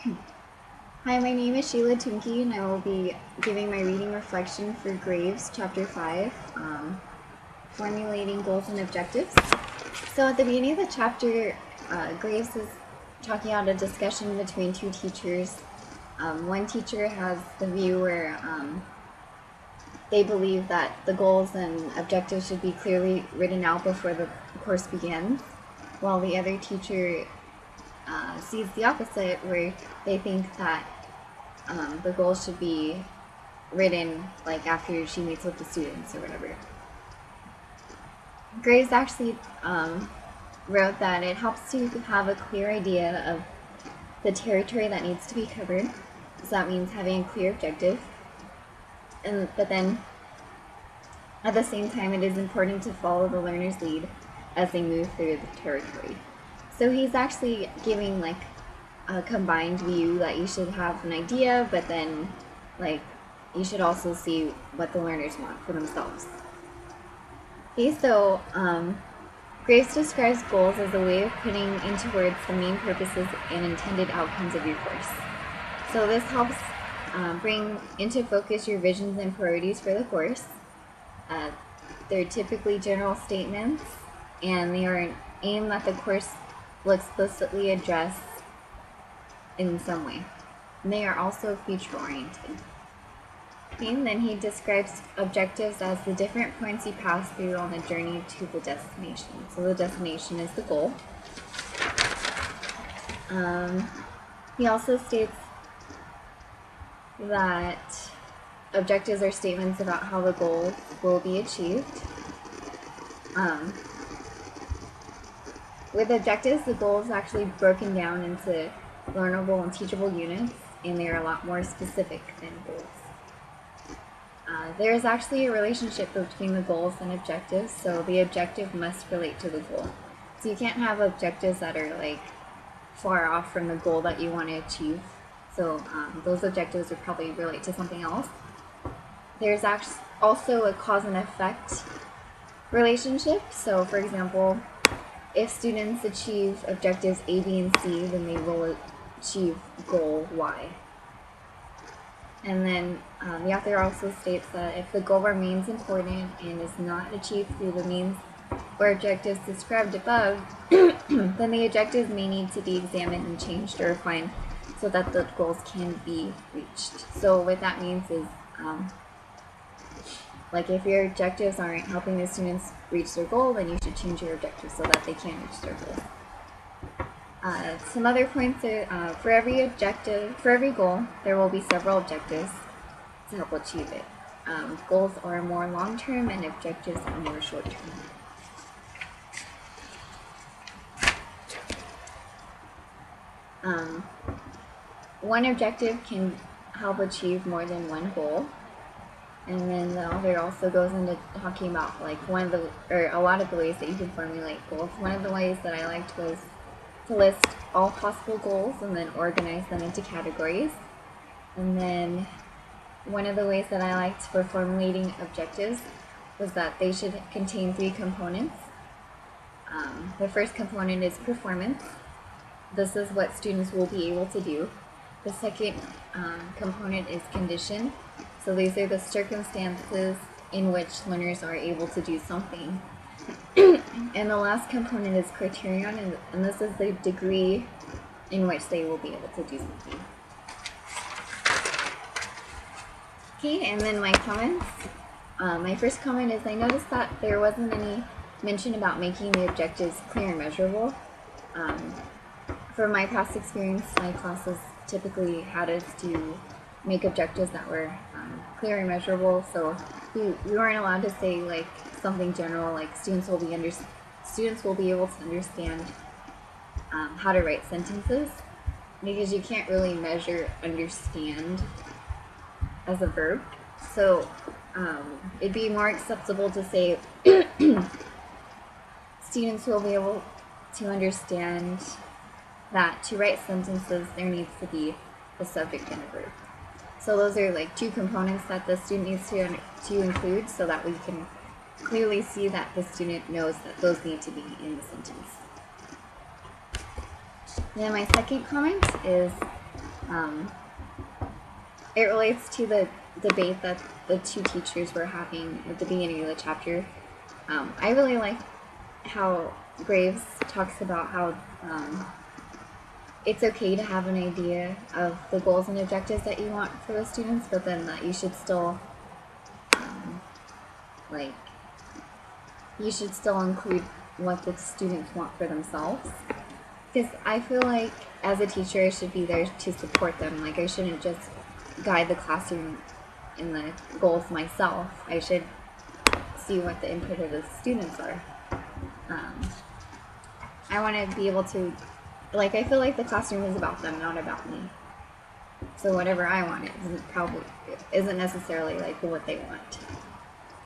Hi, my name is Sheila Tunke, and I will be giving my reading reflection for Graves, Chapter 5, Formulating Goals and Objectives. So at the beginning of the chapter, Graves is talking about a discussion between two teachers. One teacher has the view where they believe that the goals and objectives should be clearly written out before the course begins, while the other teacher sees the opposite, where they think that the goals should be written like after she meets with the students or whatever. Graves actually wrote that it helps to have a clear idea of the territory that needs to be covered. So that means having a clear objective. But then at the same time, it is important to follow the learner's lead as they move through the territory. So he's actually giving like a combined view that you should have an idea, but then like you should also see what the learners want for themselves. Okay, so Graves describes goals as a way of putting into words the main purposes and intended outcomes of your course. So this helps bring into focus your visions and priorities for the course. They're typically general statements, and they are an aim that the course will explicitly address in some way. And they are also future-oriented. Okay, and then he describes objectives as the different points you pass through on the journey to the destination. So the destination is the goal. He also states that objectives are statements about how the goals will be achieved. With objectives, the goal is actually broken down into learnable and teachable units, and they are a lot more specific than goals. There is actually a relationship between the goals and objectives, so the objective must relate to the goal. So you can't have objectives that are like far off from the goal that you want to achieve. So those objectives would probably relate to something else. There's also a cause and effect relationship. So for example, if students achieve objectives A, B, and C, then they will achieve goal Y. And then the author also states that if the goal remains important and is not achieved through the means or objectives described above, then the objectives may need to be examined and changed or refined so that the goals can be reached. So what that means is, like if your objectives aren't helping the students reach their goal, then you should change your objectives so that they can reach their goal. Some other points are, for every goal, there will be several objectives to help achieve it. Goals are more long-term and objectives are more short-term. One objective can help achieve more than one goal. And then the author also goes into talking about like a lot of the ways that you can formulate goals. One of the ways that I liked was to list all possible goals and then organize them into categories. And then one of the ways that I liked for formulating objectives was that they should contain 3 components. The first component is performance. This is what students will be able to do. The second component is condition. So these are the circumstances in which learners are able to do something. And the last component is criterion, and this is the degree in which they will be able to do something. Okay, and then my comments. My first comment is I noticed that there wasn't any mention about making the objectives clear and measurable. From my past experience, my classes typically had us to make objectives that were clear and measurable, so we weren't allowed to say like something general like students will be able to understand how to write sentences, because you can't really measure understand as a verb. So it'd be more acceptable to say students will be able to understand that to write sentences there needs to be a subject and a verb. So those are like 2 components that the student needs to include so that we can clearly see that the student knows that those need to be in the sentence. Then my second comment is Um, it relates to the debate that the two teachers were having at the beginning of the chapter. I really like how Graves talks about how it's okay to have an idea of the goals and objectives that you want for the students, but then that you should still like you should still include what the students want for themselves. Because I feel like as a teacher, I should be there to support them. Like I shouldn't just guide the classroom in the goals myself. I should see what the input of the students are. I want to be able to, like, I feel like the classroom is about them, not about me. So whatever I want isn't necessarily like what they want.